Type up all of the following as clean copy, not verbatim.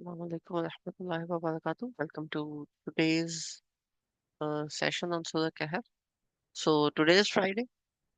Assalamu alaikum wa rahmatullahi wa barakatuh. Welcome to today's session on Surah Kahf. So today is Friday.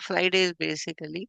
Friday is basically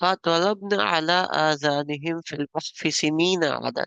فَضَرَبْنَا عَلَى آذَانِهِمْ فِي الْكَهْفِ سِنِينَ عَدَدًا,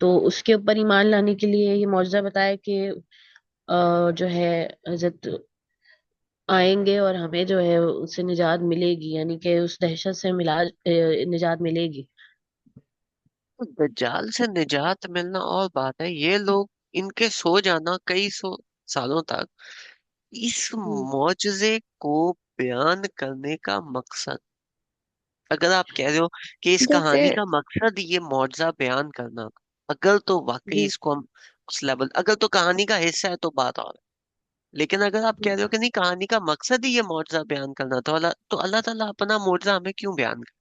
تو اس کے اوپر ایمان لانے کے لیے یہ معجزہ بتایا کہ جو ہے حضرت آئیں گے اور ہمیں جو ہے اس سے نجات ملے گی، یعنی کہ اس دہشت سے نجات ملے گی۔ دجال سے نجات ملنا اور بات ہے، یہ لوگ ان کے سو جانا کئی سو سالوں تک اس ہوں، معجزے کو بیان کرنے کا مقصد، اگر آپ کہہ رہے ہو کہ اس جیسے کہانی کا مقصد یہ معجزہ بیان کرنا، اگر تو واقعی جی اس کو ہم اس لیول، اگر تو کہانی کا حصہ ہے تو بات اور ہے، لیکن اگر آپ کہہ رہے ہو کہ نہیں کہانی کا مقصد ہی یہ معجزہ بیان کرنا، تو اللہ تعالیٰ اپنا معجزہ ہمیں کیوں بیان کرے؟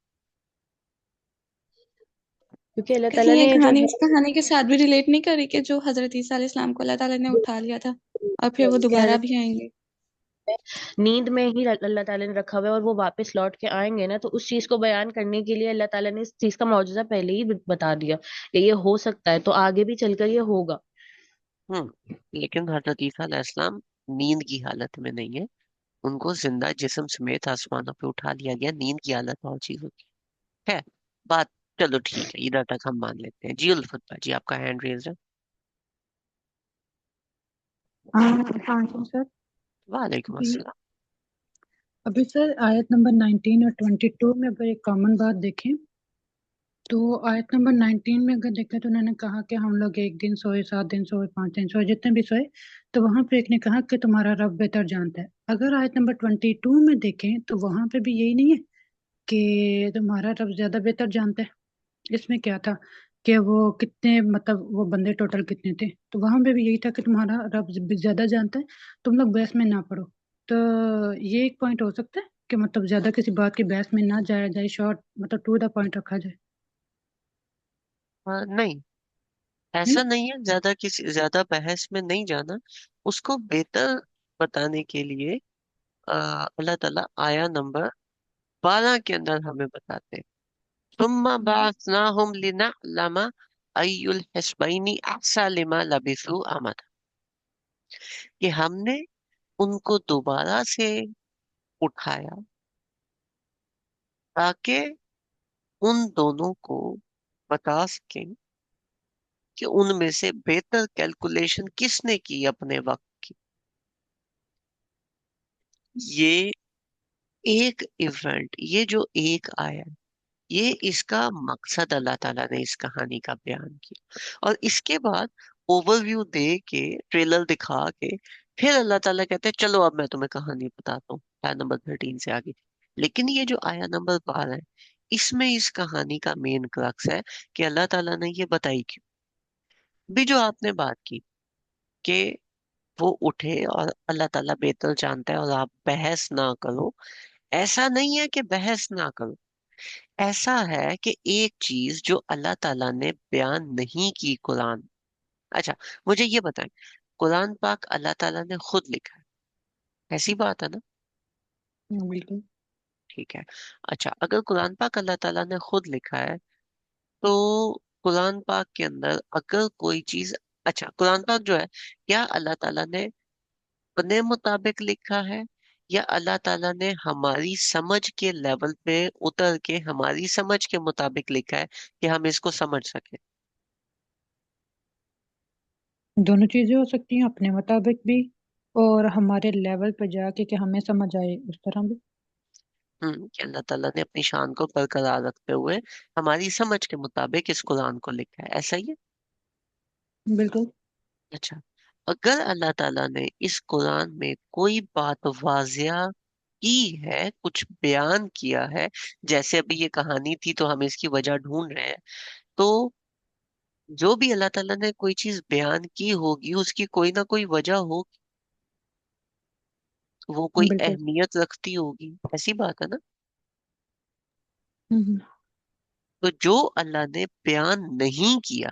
کیونکہ اللہ کہیں تعالیٰ یہ نے جو کہانی ہے اس کہانی کے ساتھ بھی ریلیٹ نہیں کری کہ جو حضرت عیسیٰ علیہ السلام کو اللہ تعالیٰ نے اٹھا لیا تھا اور پھر وہ کہ دوبارہ حضرت بھی آئیں گے؟ نیند میں ہی اللہ تعالیٰ نے رکھا ہوا ہے اور وہ واپس لوٹ کے آئیں گے نا، تو اس چیز کو بیان کرنے کے لیے اللہ تعالیٰ نے اس چیز کا معجزہ پہلے ہی بتا دیا کہ یہ ہو سکتا ہے، تو آگے بھی چل کر یہ ہوگا۔ ہوں لیکن حضرت عیسیٰ علیہ السلام نیند کی حالت میں نہیں ہے، ان کو زندہ جسم سمیت آسمانوں پہ اٹھا لیا گیا، نیند کی حالت اور چیز ہوتی ہے بات۔ چلو ٹھیک ہے، ادھر تک ہم مان لیتے ہیں جی۔ الفتبہ جی، آپ کا ہینڈ ریز ہے۔ السلام علیکم سر۔ وعلیکم ابھی السلام۔ ابھی سر آیت نمبر 19 اور 22 میں اگر ایک کامن بات دیکھیں تو آیت نمبر 19 میں اگر دیکھیں تو انہوں نے کہا کہ ہم لوگ 1 دن سوئے، 7 دن سوئے، 5 دن سوئے، جتنے بھی سوئے، تو وہاں پہ ایک نے کہا کہ تمہارا رب بہتر جانتا ہے۔ اگر آیت نمبر 22 میں دیکھیں تو وہاں پہ بھی یہی نہیں ہے کہ تمہارا رب زیادہ بہتر جانتا ہے؟ اس میں کیا تھا کہ وہ کتنے مطلب وہ بندے ٹوٹل کتنے تھے، تو وہاں پہ بھی یہی تھا کہ تمہارا رب زیادہ جانتا ہے، تم لوگ بحث میں نہ پڑو۔ تو یہ ایک پوائنٹ ہو سکتا ہے کہ مطلب زیادہ کسی بات کی بحث میں نہ جایا جائے، شارٹ مطلب ٹو دا پوائنٹ رکھا جائے۔ نہیں، نہیں، ایسا نہیں ہے، زیادہ بحث میں نہیں جانا، اس کو بہتر بتانے کے لیے اللہ تعالیٰ آیا نمبر 12 کے اندر ہمیں بتاتے ہیں، ثم بعثناہم لنعلم ای الحزبین احصی لما لبثوا امدا، کہ ہم نے ان کو دوبارہ سے اٹھایا تاکہ ان دونوں کو بتا سکیں کہ ان میں سے بہتر کیلکولیشن کس نے کی اپنے وقت کی۔ یہ ایک ایونٹ، یہ جو ایک آیا، یہ اس کا مقصد اللہ تعالیٰ نے اس کہانی کا بیان کیا، اور اس کے بعد اوور ویو دے کے، ٹریلر دکھا کے، پھر اللہ تعالیٰ کہتے ہیں چلو اب میں تمہیں کہانی بتاتا ہوں آیا نمبر 13 سے آگے۔ لیکن یہ جو آیا نمبر 12 ہے، اس میں اس کہانی کا مین کرکس ہے کہ اللہ تعالیٰ نے یہ بتائی کیوں۔ بھی جو آپ نے بات کی کہ وہ اٹھے اور اللہ تعالیٰ بہتر جانتا ہے اور آپ بحث نہ کرو، ایسا نہیں ہے کہ بحث نہ کرو، ایسا ہے کہ ایک چیز جو اللہ تعالیٰ نے بیان نہیں کی قرآن۔ اچھا، مجھے یہ بتائیں، قرآن پاک اللہ تعالیٰ نے خود لکھا ہے، ایسی بات ہے نا؟ بالکل ٹھیک ہے۔ اچھا، اگر قرآن پاک اللہ تعالیٰ نے خود لکھا ہے تو قرآن پاک کے اندر اگر کوئی چیز، اچھا قرآن پاک جو ہے، کیا اللہ تعالیٰ نے اپنے مطابق لکھا ہے یا اللہ تعالیٰ نے ہماری سمجھ کے لیول پہ اتر کے ہماری سمجھ کے مطابق لکھا ہے کہ ہم اس کو سمجھ سکیں؟ دونوں چیزیں ہو سکتی ہیں، اپنے مطابق بھی اور ہمارے لیول پہ جا کے کہ ہمیں سمجھ آئے اس طرح بھی۔ کہ اللہ تعالیٰ نے اپنی شان کو برقرار رکھتے ہوئے ہماری سمجھ کے مطابق اس قرآن کو لکھا ہے، ایسا ہی ہے؟ بالکل اچھا، اگر اللہ تعالیٰ نے اس قرآن میں کوئی بات واضح کی ہے، کچھ بیان کیا ہے، جیسے ابھی یہ کہانی تھی تو ہم اس کی وجہ ڈھونڈ رہے ہیں، تو جو بھی اللہ تعالیٰ نے کوئی چیز بیان کی ہوگی اس کی کوئی نہ کوئی وجہ ہوگی، وہ کوئی بالکل۔ اہمیت رکھتی ہوگی، ایسی بات ہے نا؟ ہوں، تو جو اللہ نے بیان نہیں کیا،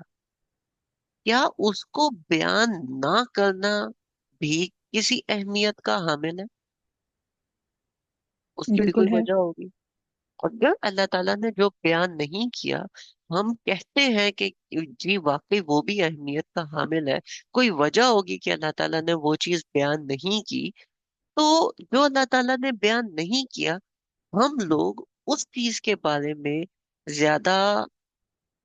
کیا اس کو بیان نہ کرنا بھی کسی اہمیت کا حامل ہے؟ اس کی بھی بالکل کوئی ہے۔ وجہ ہوگی۔ اور اگر اللہ تعالیٰ نے جو بیان نہیں کیا، ہم کہتے ہیں کہ جی واقعی وہ بھی اہمیت کا حامل ہے، کوئی وجہ ہوگی کہ اللہ تعالیٰ نے وہ چیز بیان نہیں کی، تو جو اللہ تعالیٰ نے بیان نہیں کیا، ہم لوگ اس چیز کے بارے میں زیادہ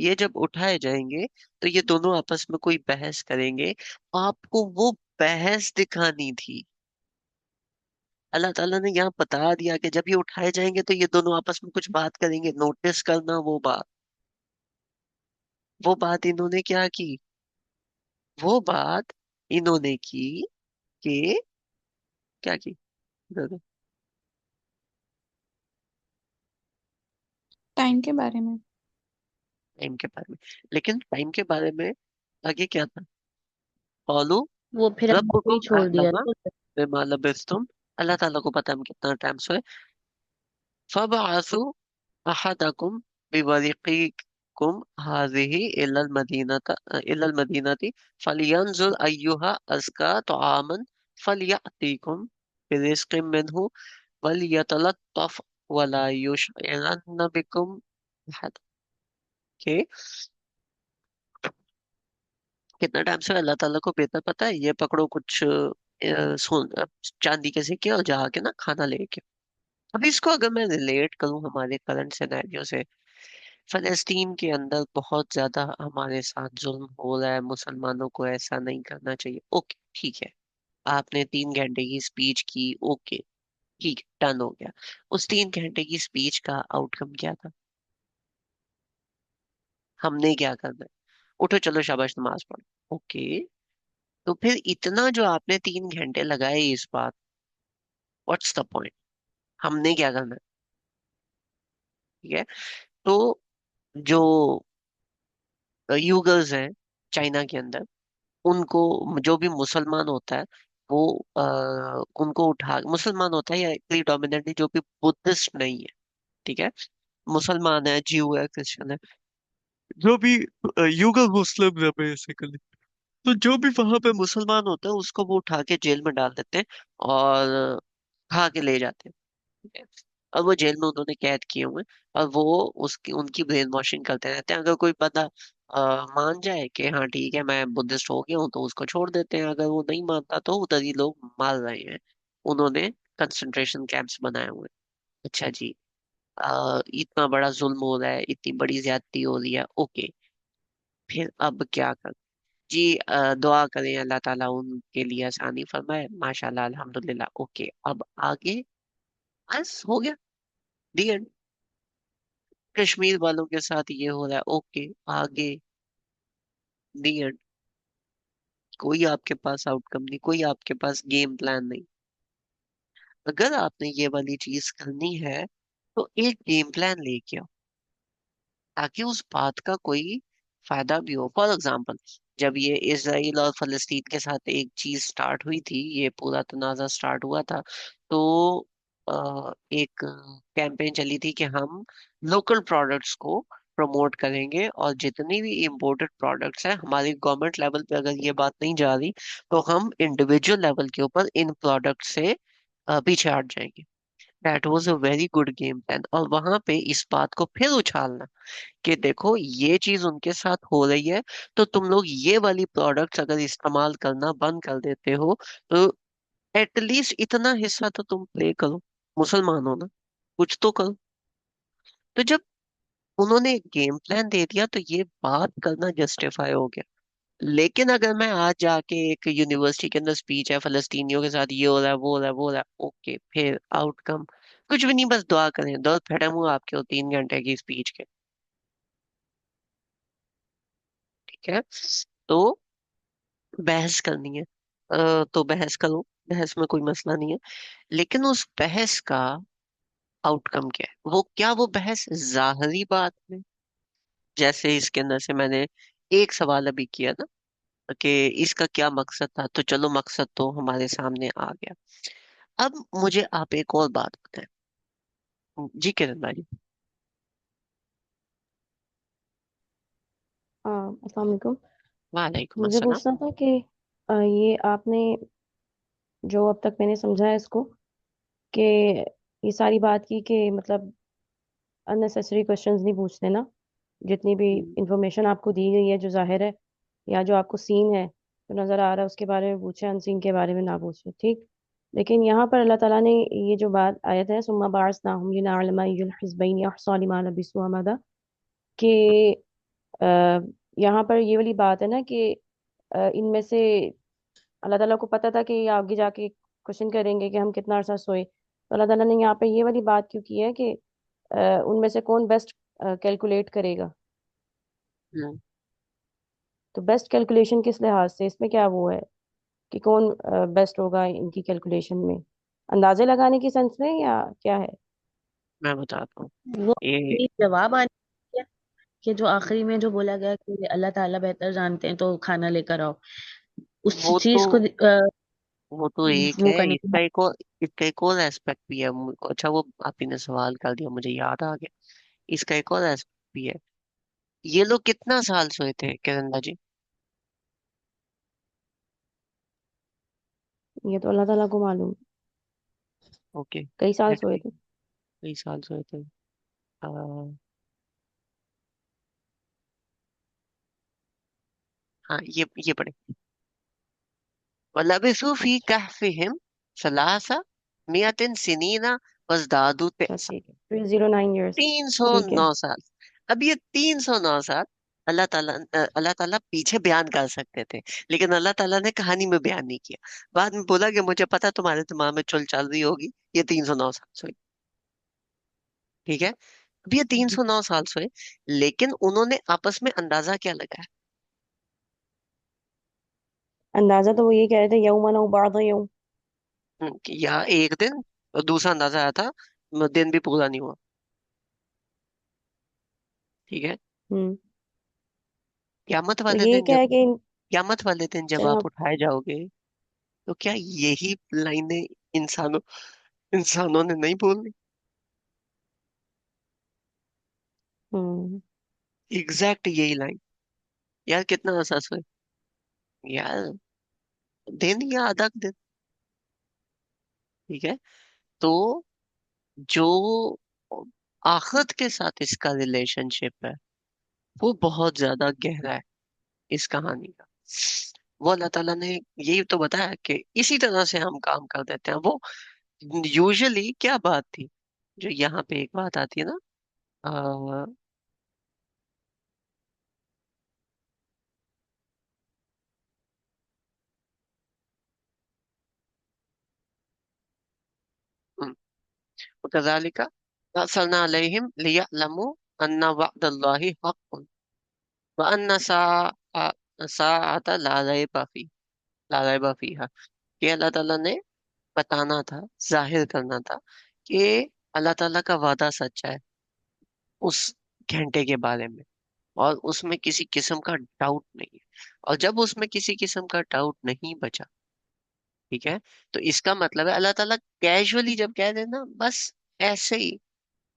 یہ جب اٹھائے جائیں گے تو یہ دونوں آپس میں کوئی بحث کریں گے. آپ کو وہ بحث دکھانی تھی. اللہ تعالیٰ نے یہاں بتا دیا کہ جب یہ اٹھائے جائیں گے تو یہ دونوں آپس میں کچھ بات کریں گے. نوٹس کرنا وہ بات انہوں نے کیا کی. وہ بات انہوں نے کی کہ کیا کی. ٹائم کے بارے میں. ٹائم کے بارے میں. لیکن ٹائم کے بارے میں آگے کیا تھا. قالوا وہ پھر آپ کو ہی ربکم چھوڑ دیا اعلم نا. بما لبثتم. اللہ تعالیٰ کو پتا ہم کتنا ٹائم سوئے. فبعثوا احدکم بورقکم هذه الى المدینة فلینظر ایها ازکا طعاما فلیأتیکم برزق منه ولیتلطف ولا یشعرن بکم احد. کہ کتنا ٹائم سے اللہ تعالیٰ کو بہتر پتا ہے. یہ پکڑو کچھ چاندی کے سکے اور جا کے نا کھانا لے کے. اب اس کو اگر میں ریلیٹ کروں ہمارے کرنٹ سینیریو سے, فلسطین کے اندر بہت زیادہ ہمارے ساتھ ظلم ہو رہا ہے. مسلمانوں کو ایسا نہیں کرنا چاہیے. اوکے ٹھیک ہے, آپ نے 3 گھنٹے کی اسپیچ کی. اوکے ٹھیک ہے, ڈن ہو گیا. اس 3 گھنٹے کی اسپیچ کا آؤٹ کم کیا تھا. ہم نے کیا کرنا ہے. اٹھو چلو شاباش نماز پڑھو. اوکے, تو پھر اتنا جو آپ نے 3 گھنٹے لگائے اس بات, واٹس دا پوائنٹ. ہم نے کیا کرنا ہے. ٹھیک ہے, تو جو یوگرز ہیں چائنا کے اندر, ان کو جو بھی مسلمان ہوتا ہے وہ ان کو اٹھا مسلمان ہوتا ہے یا ڈومیننٹلی جو بھی بدھسٹ نہیں ہے, ٹھیک ہے, مسلمان ہے, جیو ہے, کرسچن ہے, جو بھی یوگر مسلم ہے بیسیکلی, تو جو بھی وہاں پہ مسلمان ہوتا ہے اس کو وہ اٹھا کے جیل میں ڈال دیتے ہیں اور کھا کے لے جاتے ہیں. ٹھیک ہے؟ اور وہ جیل میں انہوں نے قید کیے ہوئے ہیں, اور وہ ان کی برین واشنگ کرتے رہتے ہیں. اگر کوئی بندہ مان جائے کہ ہاں ٹھیک ہے میں بدھسٹ ہو گیا ہوں تو اس کو چھوڑ دیتے ہیں. اگر وہ نہیں مانتا تو ادھر ہی لوگ مار رہے ہیں. انہوں نے کنسنٹریشن کیمپس بنائے ہوئے ہیں. اچھا جی, اتنا بڑا ظلم ہو رہا ہے, اتنی بڑی زیادتی ہو رہی ہے. اوکے, پھر اب کیا کر جی. دعا کریں اللہ تعالیٰ ان کے لیے آسانی فرمائے. ماشاء اللہ الحمدللہ. اوکے, اب آگے بس ہو گیا. The end. کشمیر والوں کے ساتھ یہ ہو رہا ہے. اوکے آگے. The end. کوئی آپ کے پاس آؤٹ کم نہیں, کوئی آپ کے پاس گیم پلان نہیں. اگر آپ نے یہ والی چیز کرنی ہے تو ایک گیم پلان لے کے آؤ تاکہ اس بات کا کوئی فائدہ بھی ہو. فار ایگزامپل, جب یہ اسرائیل اور فلسطین کے ساتھ ایک چیز سٹارٹ ہوئی تھی, یہ پورا تنازع سٹارٹ ہوا تھا, تو ایک کیمپین چلی تھی کہ ہم لوکل پروڈکٹس کو پروموٹ کریں گے, اور جتنی بھی امپورٹڈ پروڈکٹس ہیں ہماری گورنمنٹ لیول پہ اگر یہ بات نہیں جا رہی تو ہم انڈیویجول لیول کے اوپر ان پروڈکٹ سے پیچھے ہٹ جائیں گے. That was a very good game plan. اور وہاں پہ اس بات کو پھر اچھالنا کہ دیکھو یہ چیز ان کے ساتھ ہو رہی ہے, تو تم لوگ یہ والی پروڈکٹس اگر استعمال کرنا بند کر دیتے ہو تو ایٹ لیسٹ اتنا حصہ تو تم پلے کرو. مسلمان ہو نا, کچھ تو کرو. تو جب انہوں نے گیم پلان دے دیا تو یہ بات کرنا جسٹیفائی ہو گیا. لیکن اگر میں آج جا کے ایک یونیورسٹی کے اندر اسپیچ ہے فلسطینیوں کے ساتھ یہ ہو رہا ہے وہ ہو رہا ہے وہ ہو رہا ہے, اوکے پھر آؤٹ کم کچھ بھی نہیں, بس دعا کریں. دور پھٹے منہ آپ کے وہ 3 گھنٹے کی اسپیچ کے. ٹھیک ہے, تو بحث کرنی ہے تو بحث کرو, بحث میں کوئی مسئلہ نہیں ہے. لیکن اس بحث کا آؤٹ کم کیا ہے. وہ بحث ظاہری بات میں, جیسے اس کے اندر سے میں نے ایک سوال ابھی کیا نا کہ اس کا کیا مقصد تھا, تو چلو مقصد تو ہمارے سامنے آ گیا. اب مجھے آپ ایک اور بات بتائیں. جی کرن بھائی. السلام علیکم. وعلیکم مجھے السلام. پوچھنا تھا کہ یہ آپ نے جو اب تک میں نے سمجھا ہے اس کو کہ یہ ساری بات کی کہ مطلب unnecessary questions نہیں پوچھتے نا, جتنی بھی انفارمیشن آپ کو دی گئی ہے جو ظاہر ہے یا جو آپ کو سین ہے جو نظر آ رہا ہے اس کے بارے میں پوچھیں, ان سین کے بارے میں نہ پوچھیں, ٹھیک. لیکن یہاں پر اللہ تعالیٰ نے یہ جو بات آیت ہے ثم بعثناہم لنعلم ای الحزبین احصی لما لبثوا امدا, کہ یہاں پر یہ والی بات ہے نا کہ ان میں سے اللہ تعالیٰ کو پتہ تھا کہ یہ آگے جا کے کوشچن کریں گے کہ ہم کتنا عرصہ سوئے، تو اللہ تعالیٰ نے یہاں پہ یہ والی بات کیوں کی ہے کہ ان میں سے کون بیسٹ کیلکولیٹ کرے گا. ہوں، تو بیسٹ کیلکولیشن کس لحاظ سے، اس میں کیا وہ ہے کہ کون بیسٹ ہوگا ان کی کیلکولیشن میں، اندازے لگانے کی سینس میں یا کیا ہے؟ میں بتاتا ہوں. وہ یہ جواب آنے دیا کہ جو آخری میں جو بولا گیا کہ اللہ تعالیٰ بہتر جانتے ہیں تو کھانا لے کر آؤ، اس وہ تو چیز کو وہ تو ایک وہ ہے. کرنے اس کے کا بعد ایک اور ایسپیکٹ بھی ہے. اچھا وہ آپ ہی نے سوال کر دیا، مجھے یاد آ گیا. اس کا ایک اور ایسپیکٹ بھی ہے. یہ لوگ کتنا سال سوئے تھے کرندا جی؟ یہ تو اللہ تعالیٰ کو معلوم، اوکے، کئی سال لیٹ سوئے می. تھے. کئی سال سوئے تھے. آ، ہاں یہ پڑھے. وَلَبِثُوا فِي كَهْفِهِمْ ثَلَاثَ مِائَةٍ سِنِينَ وَازْدَادُوا اچھا تِسْعًا. ٹھیک ہے، 309 ایئرس. ٹھیک ہے. 309 سال. اب یہ 309 سال اللہ تعالیٰ پیچھے بیان کر سکتے تھے، لیکن اللہ تعالیٰ نے کہانی میں بیان نہیں کیا. بعد میں بولا کہ مجھے پتا تمہارے دماغ میں چل چل رہی ہوگی، یہ 309 سال سوئی. ٹھیک ہے. اب یہ 309 سال سوئے، لیکن انہوں نے آپس میں اندازہ کیا لگایا؟ اندازہ تو وہ یہ کہہ رہے تھے یومن او بعض یوم. کہ یا ایک دن، اور دوسرا اندازہ آیا تھا دن بھی پورا نہیں ہوا. ٹھیک ہے. ہوں. قیامت تو والے یہ دن کیا جب ہے کہ قیامت والے دن جب چلو. آپ اٹھائے جاؤ گے، تو کیا یہی لائنیں انسانوں نے نہیں بولنی؟ ہوں. ایگزیکٹ یہی لائن. یار کتنا احساس ہوئے یار، دن یا آدھا دن. ٹھیک ہے. تو جو آخرت کے ساتھ اس کا ریلیشن شپ ہے وہ بہت زیادہ گہرا ہے اس کہانی کا. وہ اللہ تعالیٰ نے یہی تو بتایا کہ اسی طرح سے ہم کام کر دیتے ہیں. وہ یوزلی کیا بات تھی جو یہاں پہ ایک بات آتی ہے نا، آ، وَكَذَلِكَ أَرْسَلْنَا عَلَيْهِمْ لِيَعْلَمُوا أَنَّ وَعْدَ اللَّهِ حَقٌّ وَأَنَّ السَّاعَةَ لا ريب فيها. کہ اللہ تعالیٰ نے بتانا تھا، ظاہر کرنا تھا کہ اللہ تعالیٰ کا وعدہ سچا ہے اس گھنٹے کے بارے میں، اور اس میں کسی قسم کا ڈاؤٹ نہیں ہے. اور جب اس میں کسی قسم کا ڈاؤٹ نہیں بچا، ٹھیک ہے، تو اس کا مطلب ہے اللہ تعالیٰ کیجولی جب کہہ دے نا بس ایسے ہی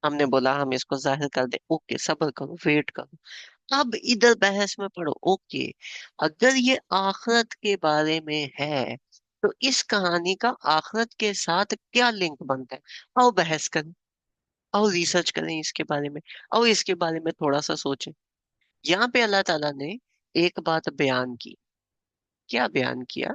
ہم نے بولا ہم اس کو ظاہر کر دیں، اوکے صبر کرو، ویٹ کرو. اب ادھر بحث میں پڑھو. اوکے، اگر یہ آخرت کے بارے میں ہے تو اس کہانی کا آخرت کے ساتھ کیا لنک بنتا ہے؟ آؤ بحث کریں، آؤ ریسرچ کریں اس کے بارے میں، آؤ اس کے بارے میں تھوڑا سا سوچیں. یہاں پہ اللہ تعالیٰ نے ایک بات بیان کی. کیا بیان کیا؟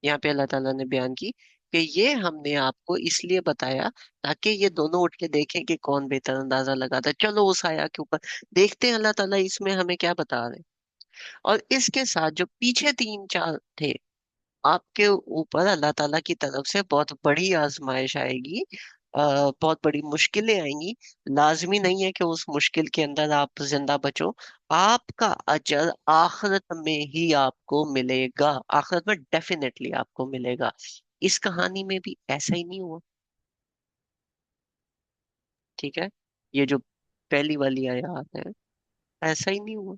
یہاں پہ اللہ تعالیٰ نے بیان کی کہ یہ ہم نے آپ کو اس لیے بتایا تاکہ یہ دونوں اٹھ کے دیکھیں کہ کون بہتر اندازہ لگاتا ہے. چلو اس آیا کے اوپر دیکھتے ہیں اللہ تعالیٰ اس میں ہمیں کیا بتا رہے ہیں. اور اس کے ساتھ جو پیچھے تین چار تھے، آپ کے اوپر اللہ تعالیٰ کی طرف سے بہت بڑی آزمائش آئے گی، بہت بڑی مشکلیں آئیں گی. لازمی نہیں ہے کہ اس مشکل کے اندر آپ زندہ بچو. آپ کا اجر آخرت میں ہی آپ کو ملے گا، آخرت میں ڈیفینیٹلی آپ کو ملے گا. اس کہانی میں بھی ایسا ہی نہیں ہوا. ٹھیک ہے. یہ جو پہلی والی آیات ہے ایسا ہی نہیں ہوا.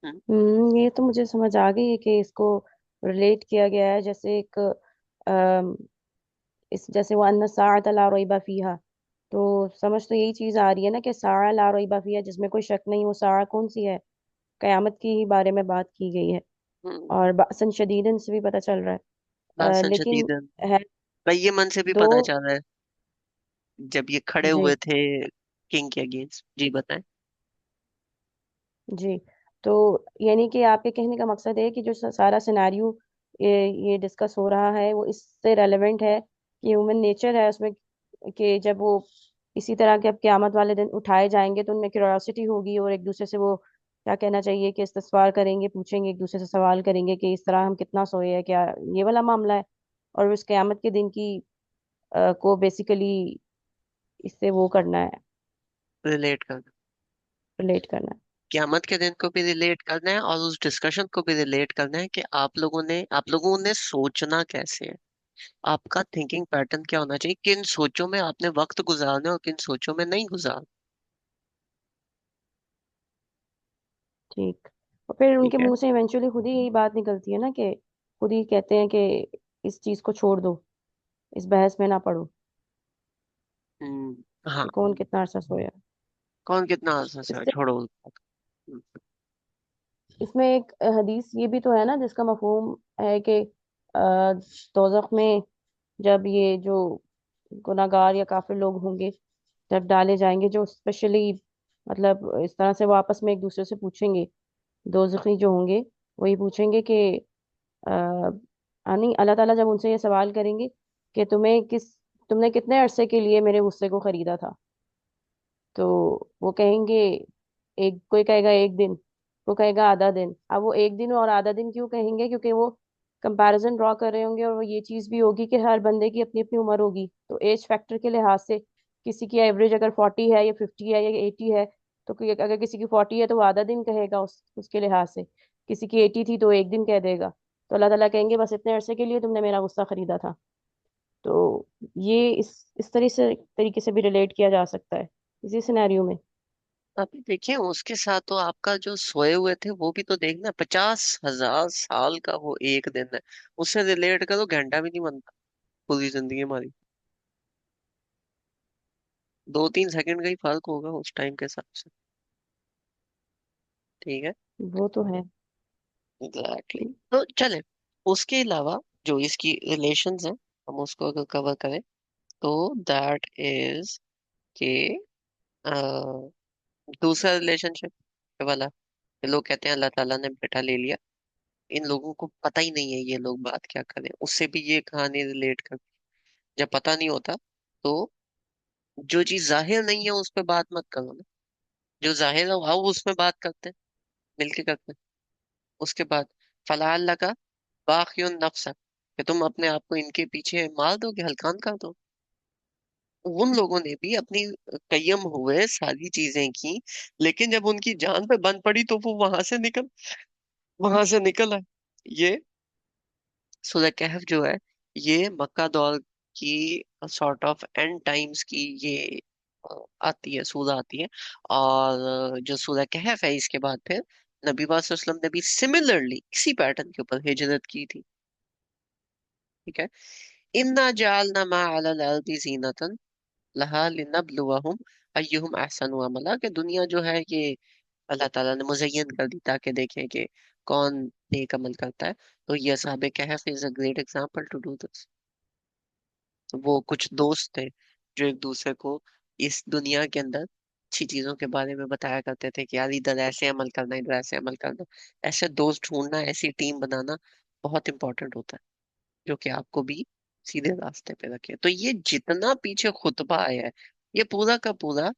ہم، یہ تو مجھے سمجھ آ گئی ہے کہ اس کو ریلیٹ کیا گیا ہے جیسے ایک جیسے وہ ان الساعۃ لا ریب فیہا، تو سمجھ تو یہی چیز آ رہی ہے نا کہ ساعہ لا ریب فیہا جس میں کوئی شک نہیں. وہ ساعہ کون سی ہے؟ قیامت کی ہی بارے میں بات کی گئی ہے. ہم، اور بأسن شدیدن سے بھی پتہ چل رہا ہے. باسن لیکن شدید ہے بھائی، یہ من سے بھی دو. پتا چل رہا ہے جب یہ کھڑے جی ہوئے تھے کنگ کے اگینسٹ. جی بتائیں. جی. تو یعنی کہ آپ کے کہنے کا مقصد ہے کہ جو سارا سیناریو یہ ڈسکس ہو رہا ہے وہ اس سے ریلیونٹ ہے کہ ہیومن نیچر ہے اس میں کہ جب وہ اسی طرح کے اب قیامت والے دن اٹھائے جائیں گے تو ان میں کیوریوسٹی ہوگی اور ایک دوسرے سے وہ کیا کہنا چاہیے کہ استفسار کریں گے، پوچھیں گے، ایک دوسرے سے سوال کریں گے کہ اس طرح ہم کتنا سوئے ہیں، کیا یہ والا معاملہ ہے. اور اس قیامت کے دن کی کو بیسیکلی اس سے وہ کرنا ہے، ریلیٹ کرنا، ریلیٹ کرنا ہے. قیامت کے دن کو بھی ریلیٹ کرنا ہے اور اس ڈسکشن کو بھی ریلیٹ کرنا ہے کہ آپ لوگوں نے سوچنا کیسے ہے، آپ کا تھنکنگ پیٹرن کیا ہونا چاہیے، کن سوچوں میں آپ نے وقت گزارنا ہے اور کن سوچوں میں نہیں گزارنا. ٹھیک. اور پھر ان کے ٹھیک ہے. منہ سے ایونچولی خود ہی یہی بات نکلتی ہے نا کہ خود ہی کہتے ہیں کہ اس چیز کو چھوڑ دو، اس بحث میں نہ پڑو ہم، ہاں. کہ کون کتنا عرصہ سویا. کون کتنا عرصہ اس سے سے چھوڑو اس بات کو. اس میں ایک حدیث یہ بھی تو ہے نا جس کا مفہوم ہے کہ دوزخ میں جب یہ جو گناہگار یا کافر لوگ ہوں گے جب ڈالے جائیں گے، جو اسپیشلی مطلب اس طرح سے وہ آپس میں ایک دوسرے سے پوچھیں گے، دوزخی جو ہوں گے وہی پوچھیں گے کہ اللہ تعالیٰ جب ان سے یہ سوال کریں گے کہ تم نے کتنے عرصے کے لیے میرے غصے کو خریدا تھا، تو وہ کہیں گے کوئی کہے گا ایک دن، وہ کہے گا آدھا دن. اب وہ ایک دن اور آدھا دن کیوں کہیں گے؟ کیونکہ وہ کمپیریزن ڈرا کر رہے ہوں گے اور وہ یہ چیز بھی ہوگی کہ ہر بندے کی اپنی اپنی عمر ہوگی، تو ایج فیکٹر کے لحاظ سے کسی کی ایوریج اگر 40 ہے یا 50 ہے یا 80 ہے تو اگر کسی کی 40 ہے تو وہ آدھا دن کہے گا اس کے لحاظ سے، کسی کی 80 تھی تو ایک دن کہہ دے گا. تو اللہ تعالیٰ کہیں گے بس اتنے عرصے کے لیے تم نے میرا غصہ خریدا تھا. تو یہ اس طریقے سے بھی ریلیٹ کیا جا سکتا ہے اسی سینیریو میں. ابھی دیکھیں اس کے ساتھ تو آپ کا جو سوئے ہوئے تھے وہ بھی تو دیکھنا، 50,000 سال کا وہ ایک دن ہے، اس سے ریلیٹ کرو گھنٹہ بھی نہیں بنتا پوری زندگی ہماری. 2-3 سیکنڈ کا ہی فرق ہوگا اس ٹائم کے حساب سے. ٹھیک ہے. وہ تو ہے. ایگزیکٹلی. تو چلیں اس کے علاوہ جو اس کی ریلیشنز ہیں ہم اس کو اگر کور کریں تو دیٹ از کہ دوسرا ریلیشن شپ والا کہ لوگ کہتے ہیں اللہ تعالیٰ نے بیٹا لے لیا، ان لوگوں کو پتہ ہی نہیں ہے یہ لوگ بات کیا کریں، اس سے بھی یہ کہانی ریلیٹ کر. جب پتہ نہیں ہوتا تو جو چیز ظاہر نہیں ہے اس پہ بات مت کرو نا، جو ظاہر ہے وہ اس میں بات کرتے ہیں، مل کے کرتے ہیں. اس کے بعد فلا اللہ کا باقی نفس کہ تم اپنے آپ کو ان کے پیچھے مار دو گے، ہلکان کر دو. ان لوگوں نے بھی اپنی قیم ہوئے ساری چیزیں کی، لیکن جب ان کی جان پہ بند پڑی تو وہ وہاں سے نکل آئے. یہ سورہ کہف جو ہے یہ مکہ دور کی سارٹ آف اینڈ ٹائمز کی یہ آتی ہے، سورہ آتی ہے. اور جو سورہ کہف ہے اس کے بعد پھر نبی پاک صلی اللہ علیہ وسلم نے بھی سملرلی اسی پیٹرن کے اوپر ہجرت کی تھی. ٹھیک ہے. انا جعلنا ما علی الارض زینۃ لہا لنبلوہم ایہم احسن عملا کہ دنیا جو ہے یہ اللہ تعالیٰ نے مزین کر دی تاکہ دیکھیں کہ کون نیک عمل کرتا ہے. تو یہ اصحاب کہف is a great example to do this. وہ کچھ دوست تھے جو ایک دوسرے کو اس دنیا کے اندر اچھی چیزوں کے بارے میں بتایا کرتے تھے کہ یار ادھر ایسے عمل کرنا، ادھر ایسے عمل کرنا. ایسے دوست ڈھونڈنا، ایسی ٹیم بنانا بہت امپورٹنٹ ہوتا ہے جو کہ آپ کو بھی سیدھے راستے پہ رکھے. تو یہ جتنا پیچھے خطبہ آیا ہے یہ پورا کا پورا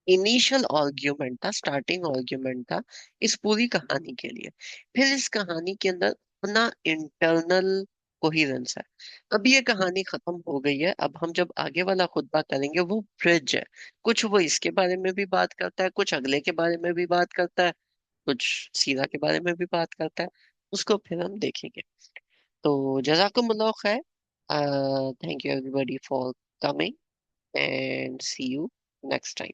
انیشل آرگیومنٹ تھا، سٹارٹنگ آرگیومنٹ تھا اس پوری کہانی کے لیے. پھر اس کہانی کے اندر اپنا انٹرنل کوہیرنس ہے. اب یہ کہانی ختم ہو گئی ہے، اب ہم جب آگے والا خطبہ کریں گے وہ برج ہے. کچھ وہ اس کے بارے میں بھی بات کرتا ہے، کچھ اگلے کے بارے میں بھی بات کرتا ہے، کچھ سیرا کے بارے میں بھی بات کرتا ہے. اس کو پھر ہم دیکھیں گے. تو جزاکم اللہ خیر. Thank you everybody for coming and see you next time.